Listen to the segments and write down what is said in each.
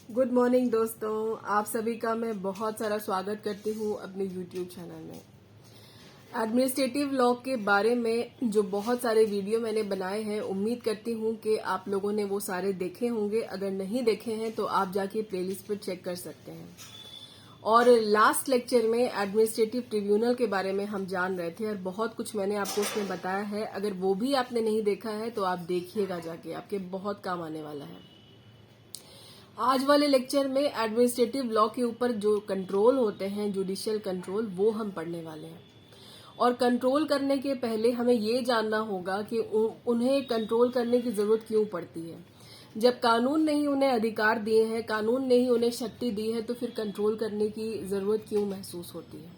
Good morning दोस्तों, आप सभी का मैं बहुत सारा स्वागत करती हूँ अपने यूट्यूब चैनल में। एडमिनिस्ट्रेटिव लॉ के बारे में जो बहुत सारे वीडियो मैंने बनाए हैं, उम्मीद करती हूँ कि आप लोगों ने वो सारे देखे होंगे। अगर नहीं देखे हैं तो आप जाके प्लेलिस्ट पर चेक कर सकते हैं। और लास्ट लेक्चर में एडमिनिस्ट्रेटिव ट्रिब्यूनल के बारे में हम जान रहे थे और बहुत कुछ मैंने आपको उसमें बताया है। अगर वो भी आपने नहीं देखा है तो आप देखिएगा जाके, आपके बहुत काम आने वाला है। आज वाले लेक्चर में एडमिनिस्ट्रेटिव लॉ के ऊपर जो कंट्रोल होते हैं, जुडिशियल कंट्रोल, वो हम पढ़ने वाले हैं। और कंट्रोल करने के पहले हमें ये जानना होगा कि उन्हें कंट्रोल करने की जरूरत क्यों पड़ती है। जब कानून ने ही उन्हें अधिकार दिए हैं, कानून ने ही उन्हें शक्ति दी है, तो फिर कंट्रोल करने की जरूरत क्यों महसूस होती है।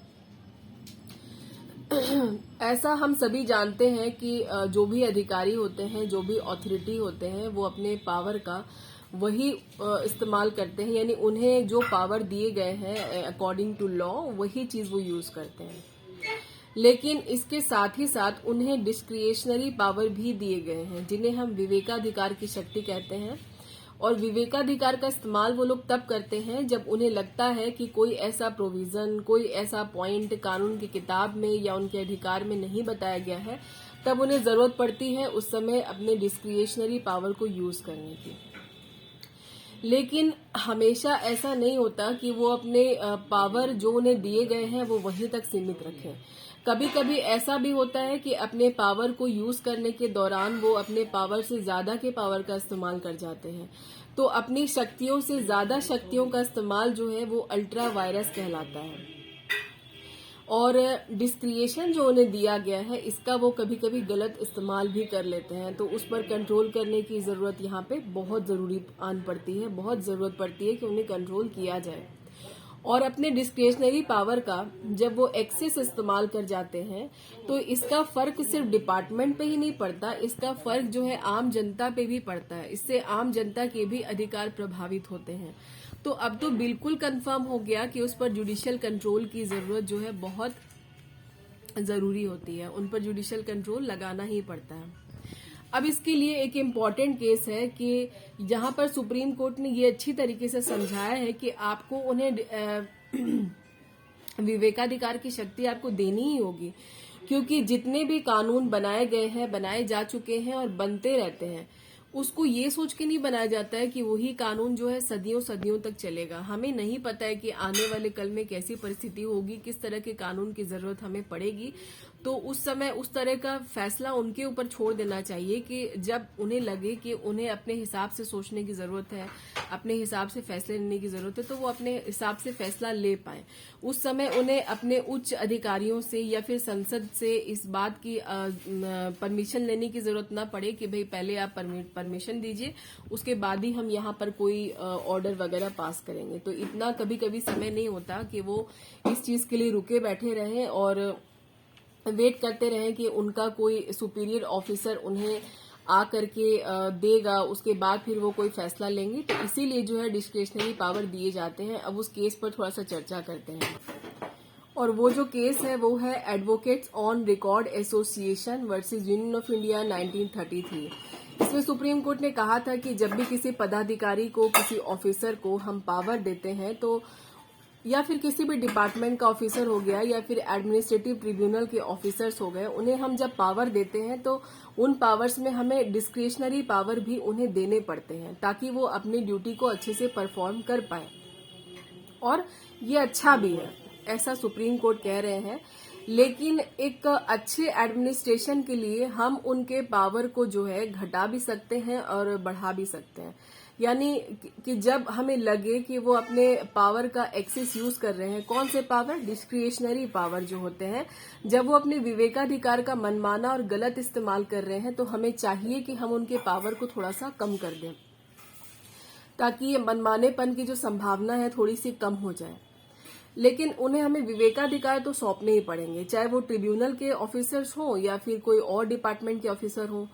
ऐसा हम सभी जानते हैं कि जो भी अधिकारी होते हैं, जो भी ऑथोरिटी होते हैं, वो अपने पावर का वही इस्तेमाल करते हैं, यानी उन्हें जो पावर दिए गए हैं अकॉर्डिंग टू लॉ, वही चीज वो यूज करते हैं। लेकिन इसके साथ ही साथ उन्हें डिस्क्रिएशनरी पावर भी दिए गए हैं, जिन्हें हम विवेकाधिकार की शक्ति कहते हैं। और विवेकाधिकार का इस्तेमाल वो लोग तब करते हैं जब उन्हें लगता है कि कोई ऐसा प्रोविजन, कोई ऐसा पॉइंट कानून की किताब में या उनके अधिकार में नहीं बताया गया है, तब उन्हें जरूरत पड़ती है उस समय अपने डिस्क्रिएशनरी पावर को यूज करने की। लेकिन हमेशा ऐसा नहीं होता कि वो अपने पावर जो उन्हें दिए गए हैं वो वहीं तक सीमित रखें। कभी कभी ऐसा भी होता है कि अपने पावर को यूज करने के दौरान वो अपने पावर से ज्यादा के पावर का इस्तेमाल कर जाते हैं। तो अपनी शक्तियों से ज्यादा शक्तियों का इस्तेमाल जो है वो अल्ट्रा वायरस कहलाता है। और डिस्क्रिएशन जो उन्हें दिया गया है, इसका वो कभी कभी गलत इस्तेमाल भी कर लेते हैं। तो उस पर कंट्रोल करने की जरूरत यहाँ पे बहुत जरूरी आन पड़ती है, बहुत जरूरत पड़ती है कि उन्हें कंट्रोल किया जाए। और अपने डिस्क्रिएशनरी पावर का जब वो एक्सेस इस्तेमाल कर जाते हैं, तो इसका फर्क सिर्फ डिपार्टमेंट पे ही नहीं पड़ता, इसका फर्क जो है आम जनता पे भी पड़ता है। इससे आम जनता के भी अधिकार प्रभावित होते हैं। तो अब तो बिल्कुल कंफर्म हो गया कि उस पर जुडिशियल कंट्रोल की जरूरत जो है बहुत जरूरी होती है, उन पर जुडिशियल कंट्रोल लगाना ही पड़ता है। अब इसके लिए एक इम्पॉर्टेंट केस है कि जहां पर सुप्रीम कोर्ट ने ये अच्छी तरीके से समझाया है कि आपको उन्हें विवेकाधिकार की शक्ति आपको देनी ही होगी, क्योंकि जितने भी कानून बनाए गए हैं, बनाए जा चुके हैं और बनते रहते हैं, उसको ये सोच के नहीं बनाया जाता है कि वही कानून जो है सदियों सदियों तक चलेगा। हमें नहीं पता है कि आने वाले कल में कैसी परिस्थिति होगी, किस तरह के कानून की जरूरत हमें पड़ेगी। तो उस समय उस तरह का फैसला उनके ऊपर छोड़ देना चाहिए कि जब उन्हें लगे कि उन्हें अपने हिसाब से सोचने की जरूरत है, अपने हिसाब से फैसले लेने की जरूरत है, तो वो अपने हिसाब से फैसला ले पाए। उस समय उन्हें अपने उच्च अधिकारियों से या फिर संसद से इस बात की परमिशन लेने की जरूरत ना पड़े कि भाई पहले आप परमिशन दीजिए, उसके बाद ही हम यहाँ पर कोई ऑर्डर वगैरह पास करेंगे। तो इतना कभी कभी समय नहीं होता कि वो इस चीज के लिए रुके बैठे रहें और वेट करते रहें कि उनका कोई सुपीरियर ऑफिसर उन्हें आ करके देगा, उसके बाद फिर वो कोई फैसला लेंगे। तो इसीलिए जो है डिस्क्रिशनरी पावर दिए जाते हैं। अब उस केस पर थोड़ा सा चर्चा करते हैं। और वो जो केस है वो है advocates on record association versus union of India 1933। इसमें सुप्रीम कोर्ट ने कहा था कि जब भी किसी पदाधिकारी को, किसी ऑफिसर को हम पावर देते हैं, तो या फिर किसी भी डिपार्टमेंट का ऑफिसर हो गया या फिर एडमिनिस्ट्रेटिव ट्रिब्यूनल के ऑफिसर्स हो गए, उन्हें हम जब पावर देते हैं तो उन पावर्स में हमें डिस्क्रिशनरी पावर भी उन्हें देने पड़ते हैं, ताकि वो अपनी ड्यूटी को अच्छे से परफॉर्म कर पाए। और ये अच्छा भी है, ऐसा सुप्रीम कोर्ट कह रहे हैं। लेकिन एक अच्छे एडमिनिस्ट्रेशन के लिए हम उनके पावर को जो है घटा भी सकते हैं और बढ़ा भी सकते हैं। यानी कि जब हमें लगे कि वो अपने पावर का एक्सेस यूज कर रहे हैं, कौन से पावर, डिस्क्रिएशनरी पावर जो होते हैं, जब वो अपने विवेकाधिकार का मनमाना और गलत इस्तेमाल कर रहे हैं, तो हमें चाहिए कि हम उनके पावर को थोड़ा सा कम कर दें, ताकि ये मनमानेपन की जो संभावना है थोड़ी सी कम हो जाए। लेकिन उन्हें हमें विवेकाधिकार तो सौंपने ही पड़ेंगे, चाहे वो ट्रिब्यूनल के ऑफिसर्स हों या फिर कोई और डिपार्टमेंट के ऑफिसर हों।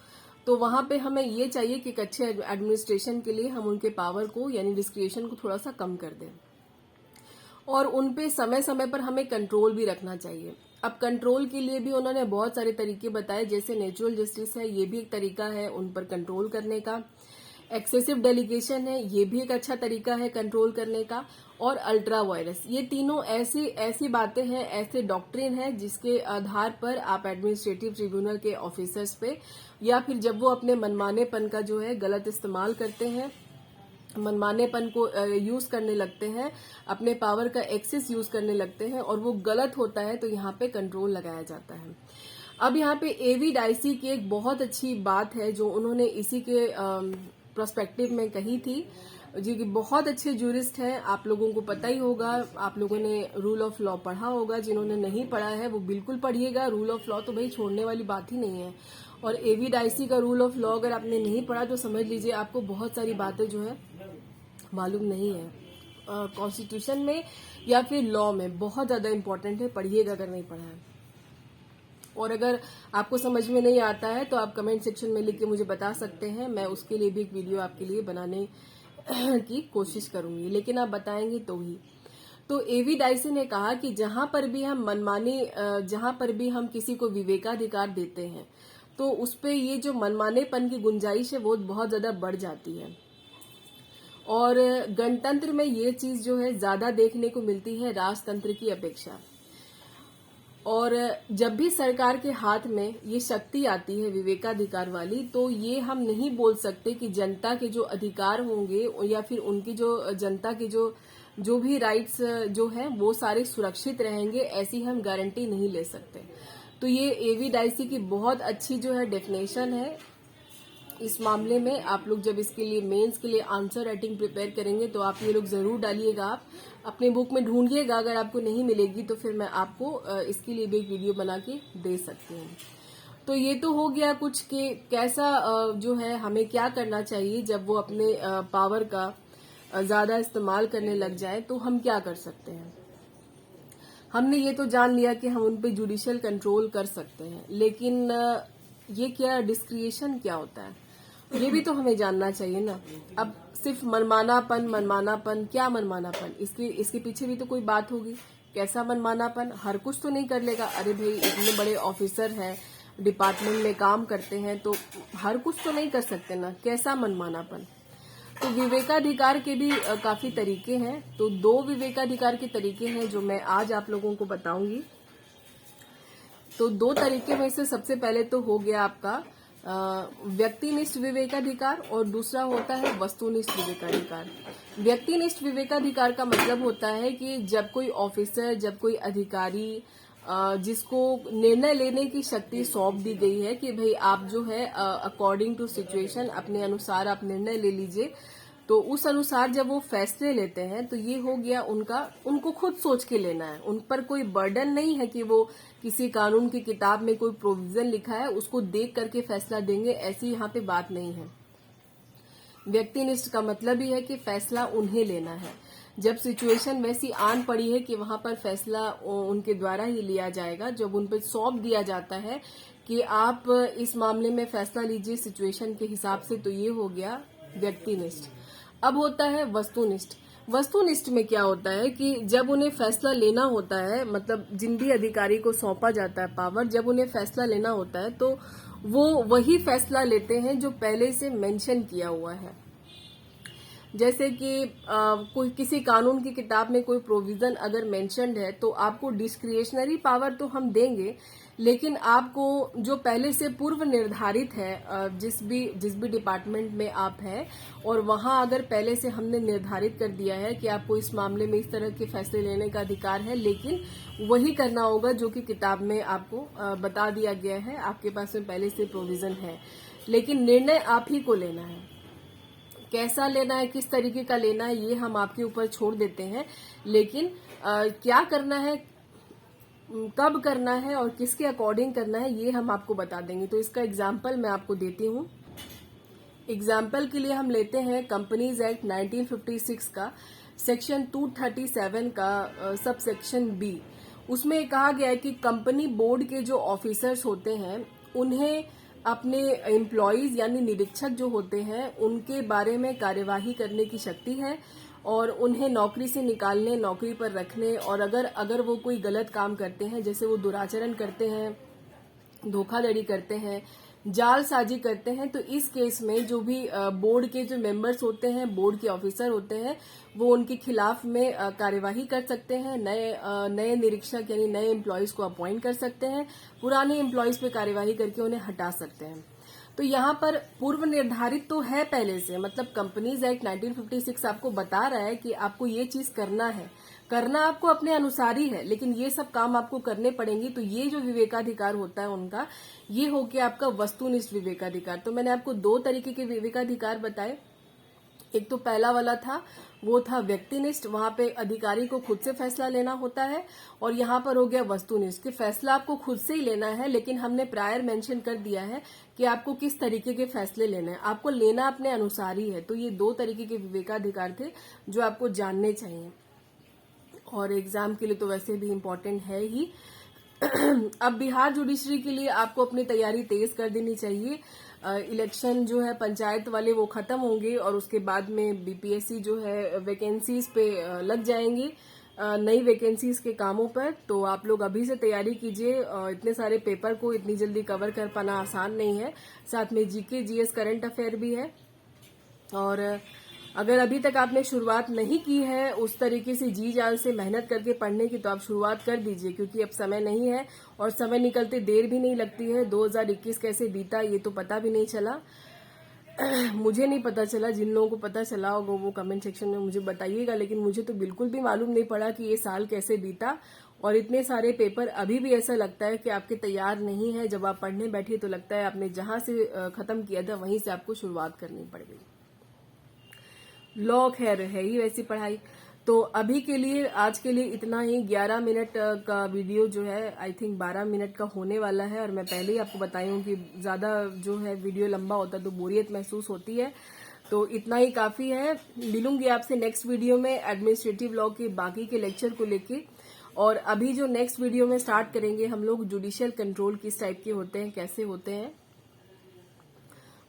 तो वहां पे हमें ये चाहिए कि एक अच्छे एडमिनिस्ट्रेशन के लिए हम उनके पावर को, यानी डिस्क्रिएशन को थोड़ा सा कम कर दें। और उनपे समय समय पर हमें कंट्रोल भी रखना चाहिए। अब कंट्रोल के लिए भी उन्होंने बहुत सारे तरीके बताए, जैसे नेचुरल जस्टिस है, ये भी एक तरीका है उन पर कंट्रोल करने का। एक्सेसिव डेलीगेशन है, ये भी एक अच्छा तरीका है कंट्रोल करने का, और अल्ट्रा वायरस। ये तीनों ऐसी बातें हैं, ऐसे डॉक्ट्रिन है जिसके आधार पर आप एडमिनिस्ट्रेटिव ट्रिब्यूनल के ऑफिसर्स पे, या फिर जब वो अपने मनमानेपन का जो है गलत इस्तेमाल करते हैं, मनमानेपन को यूज करने लगते हैं, अपने पावर का एक्सेस यूज करने लगते हैं और वो गलत होता है, तो यहाँ पे कंट्रोल लगाया जाता है। अब यहाँ पे एवी डाइसी की एक बहुत अच्छी बात है जो उन्होंने इसी के प्रोस्पेक्टिव में कही थी, जी कि बहुत अच्छे जूरिस्ट हैं, आप लोगों को पता ही होगा, आप लोगों ने रूल ऑफ लॉ पढ़ा होगा, जिन्होंने नहीं पढ़ा है वो बिल्कुल पढ़िएगा। रूल ऑफ लॉ तो भाई छोड़ने वाली बात ही नहीं है, और एवी डाइसी का रूल ऑफ लॉ अगर आपने नहीं पढ़ा तो समझ लीजिए आपको बहुत सारी बातें जो है मालूम नहीं है। कॉन्स्टिट्यूशन में या फिर लॉ में बहुत ज्यादा इंपॉर्टेंट है, पढ़िएगा अगर नहीं पढ़ा है। और अगर आपको समझ में नहीं आता है तो आप कमेंट सेक्शन में लिख के मुझे बता सकते हैं, मैं उसके लिए भी एक वीडियो आपके लिए बनाने की कोशिश करूंगी, लेकिन आप बताएंगे तो ही। तो एवी डाइसी ने कहा कि जहां पर भी हम मनमानी, जहां पर भी हम किसी को विवेकाधिकार देते हैं तो उसपे ये जो मनमानेपन की गुंजाइश है वो बहुत ज्यादा बढ़ जाती है, और गणतंत्र में ये चीज जो है ज्यादा देखने को मिलती है राजतंत्र की अपेक्षा। और जब भी सरकार के हाथ में ये शक्ति आती है विवेकाधिकार वाली, तो ये हम नहीं बोल सकते कि जनता के जो अधिकार होंगे या फिर उनकी जो जनता के जो भी राइट्स जो है वो सारे सुरक्षित रहेंगे, ऐसी हम गारंटी नहीं ले सकते। तो ये एवी डाइसी की बहुत अच्छी जो है डेफिनेशन है इस मामले में। आप लोग जब इसके लिए मेंस के लिए आंसर राइटिंग प्रिपेयर करेंगे तो आप ये लोग जरूर डालिएगा, आप अपने बुक में ढूंढिएगा, अगर आपको नहीं मिलेगी तो फिर मैं आपको इसके लिए भी एक वीडियो बना के दे सकती हूँ। तो ये तो हो गया कुछ कि कैसा जो है हमें क्या करना चाहिए जब वो अपने पावर का ज्यादा इस्तेमाल करने लग जाए, तो हम क्या कर सकते हैं। हमने ये तो जान लिया कि हम उन पे जुडिशियल कंट्रोल कर सकते हैं, लेकिन ये क्या डिस्क्रिएशन क्या होता है ये भी तो हमें जानना चाहिए ना। अब सिर्फ मनमानापन क्या मनमानापन, इसके पीछे भी तो कोई बात होगी। कैसा मनमानापन, हर कुछ तो नहीं कर लेगा। अरे भाई इतने बड़े ऑफिसर हैं, डिपार्टमेंट में काम करते हैं, तो हर कुछ तो नहीं कर सकते ना। कैसा मनमानापन। तो विवेकाधिकार के भी काफी तरीके हैं। तो 2 विवेकाधिकार के तरीके हैं जो मैं आज आप लोगों को बताऊंगी। तो 2 तरीके में से सबसे पहले तो हो गया आपका व्यक्तिनिष्ठ विवेकाधिकार, और दूसरा होता है वस्तुनिष्ठ विवेकाधिकार। व्यक्तिनिष्ठ विवेकाधिकार का मतलब होता है कि जब कोई ऑफिसर, जब कोई अधिकारी जिसको निर्णय लेने की शक्ति सौंप दी गई है कि भाई आप जो है अकॉर्डिंग टू सिचुएशन अपने अनुसार आप निर्णय ले लीजिए, तो उस अनुसार जब वो फैसले लेते हैं तो ये हो गया उनको खुद सोच के लेना है। उन पर कोई बर्डन नहीं है कि वो किसी कानून की किताब में कोई प्रोविजन लिखा है उसको देख करके फैसला देंगे, ऐसी यहाँ पे बात नहीं है। व्यक्तिनिष्ठ का मतलब ही है कि फैसला उन्हें लेना है। जब सिचुएशन वैसी आन पड़ी है कि वहां पर फैसला उनके द्वारा ही लिया जाएगा, जब उन पर सौंप दिया जाता है कि आप इस मामले में फैसला लीजिए सिचुएशन के हिसाब से, तो ये हो गया व्यक्तिनिष्ठ। अब होता है वस्तुनिष्ठ। वस्तुनिष्ठ में क्या होता है कि जब उन्हें फैसला लेना होता है, मतलब जिन भी अधिकारी को सौंपा जाता है पावर, जब उन्हें फैसला लेना होता है तो वो वही फैसला लेते हैं जो पहले से मेंशन किया हुआ है। जैसे कि कोई किसी कानून की किताब में कोई प्रोविजन अगर मेंशन्ड है तो आपको डिस्क्रिएशनरी पावर तो हम देंगे, लेकिन आपको जो पहले से पूर्व निर्धारित है जिस भी डिपार्टमेंट में आप हैं, और वहां अगर पहले से हमने निर्धारित कर दिया है कि आपको इस मामले में इस तरह के फैसले लेने का अधिकार है, लेकिन वही करना होगा जो कि किताब में आपको बता दिया गया है, आपके पास में पहले से प्रोविजन है, लेकिन निर्णय आप ही को लेना है। कैसा लेना है, किस तरीके का लेना है, ये हम आपके ऊपर छोड़ देते हैं, लेकिन क्या करना है, कब करना है और किसके अकॉर्डिंग करना है, ये हम आपको बता देंगे। तो इसका एग्जाम्पल मैं आपको देती हूँ। एग्जाम्पल के लिए हम लेते हैं कंपनीज एक्ट 1956 का सेक्शन 237 का सब सेक्शन बी। उसमें कहा गया है कि कंपनी बोर्ड के जो ऑफिसर्स होते हैं उन्हें अपने एम्प्लॉयज यानी निरीक्षक जो होते हैं उनके बारे में कार्यवाही करने की शक्ति है, और उन्हें नौकरी से निकालने, नौकरी पर रखने, और अगर वो कोई गलत काम करते हैं, जैसे वो दुराचरण करते हैं, धोखाधड़ी करते हैं, जालसाजी करते हैं, तो इस केस में जो भी बोर्ड के जो मेंबर्स होते हैं, बोर्ड के ऑफिसर होते हैं, वो उनके खिलाफ में कार्यवाही कर सकते हैं। नए निरीक्षक यानी नए एम्प्लॉयज को अपॉइंट कर सकते हैं, पुराने एम्प्लॉयज पे कार्यवाही करके उन्हें हटा सकते हैं। तो यहाँ पर पूर्व निर्धारित तो है पहले से, मतलब कंपनीज एक्ट 1956 आपको बता रहा है कि आपको ये चीज करना है, करना आपको अपने अनुसार ही है, लेकिन ये सब काम आपको करने पड़ेंगे। तो ये जो विवेकाधिकार होता है उनका, ये हो गया आपका वस्तुनिष्ठ विवेकाधिकार। तो मैंने आपको 2 तरीके के विवेकाधिकार बताए। एक तो पहला वाला था, वो था व्यक्तिनिष्ठ, वहां पे अधिकारी को खुद से फैसला लेना होता है, और यहाँ पर हो गया वस्तुनिष्ठ कि फैसला आपको खुद से ही लेना है, लेकिन हमने प्रायर मेंशन कर दिया है कि आपको किस तरीके के फैसले लेने हैं, आपको लेना अपने अनुसार ही है। तो ये 2 तरीके के विवेकाधिकार थे जो आपको जानने चाहिए, और एग्जाम के लिए तो वैसे भी इम्पोर्टेंट है ही। अब बिहार जुडिशरी के लिए आपको अपनी तैयारी तेज कर देनी चाहिए। इलेक्शन जो है पंचायत वाले वो खत्म होंगे, और उसके बाद में बीपीएससी जो है वैकेंसीज पे लग जाएंगी, नई वैकेंसीज के कामों पर। तो आप लोग अभी से तैयारी कीजिए। इतने सारे पेपर को इतनी जल्दी कवर कर पाना आसान नहीं है। साथ में जीके जीएस करंट अफेयर भी है। और अगर अभी तक आपने शुरुआत नहीं की है उस तरीके से जी जान से मेहनत करके पढ़ने की, तो आप शुरुआत कर दीजिए, क्योंकि अब समय नहीं है, और समय निकलते देर भी नहीं लगती है। 2021 कैसे बीता ये तो पता भी नहीं चला। मुझे नहीं पता चला, जिन लोगों को पता चला होगा वो कमेंट सेक्शन में मुझे बताइएगा, लेकिन मुझे तो बिल्कुल भी मालूम नहीं पड़ा कि ये साल कैसे बीता। और इतने सारे पेपर, अभी भी ऐसा लगता है कि आपके तैयार नहीं है। जब आप पढ़ने बैठे तो लगता है आपने जहां से खत्म किया था वहीं से आपको शुरुआत करनी पड़ गई। लॉ खैर है ही वैसी पढ़ाई। तो अभी के लिए, आज के लिए इतना ही। 11 मिनट का वीडियो जो है आई थिंक 12 मिनट का होने वाला है, और मैं पहले ही आपको बताई हूँ कि ज्यादा जो है वीडियो लंबा होता है तो बोरियत महसूस होती है। तो इतना ही काफी है। मिलूंगी आपसे नेक्स्ट वीडियो में एडमिनिस्ट्रेटिव लॉ के बाकी के लेक्चर को लेके। और अभी जो नेक्स्ट वीडियो में स्टार्ट करेंगे हम लोग, जुडिशियल कंट्रोल किस टाइप के होते हैं, कैसे होते हैं,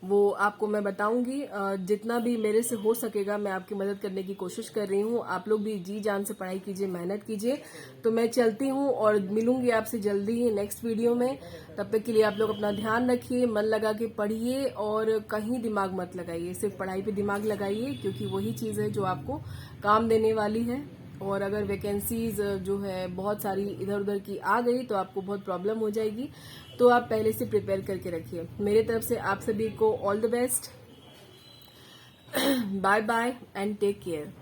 वो आपको मैं बताऊंगी। जितना भी मेरे से हो सकेगा मैं आपकी मदद करने की कोशिश कर रही हूँ। आप लोग भी जी जान से पढ़ाई कीजिए, मेहनत कीजिए। तो मैं चलती हूँ और मिलूंगी आपसे जल्दी ही नेक्स्ट वीडियो में। तब तक के लिए आप लोग अपना ध्यान रखिए, मन लगा के पढ़िए, और कहीं दिमाग मत लगाइए, सिर्फ पढ़ाई पे दिमाग लगाइए, क्योंकि वही चीज है जो आपको काम देने वाली है। और अगर वैकेंसीज जो है बहुत सारी इधर उधर की आ गई तो आपको बहुत प्रॉब्लम हो जाएगी। तो आप पहले से प्रिपेयर करके रखिए। मेरे तरफ से आप सभी को all the best. Bye bye and take care.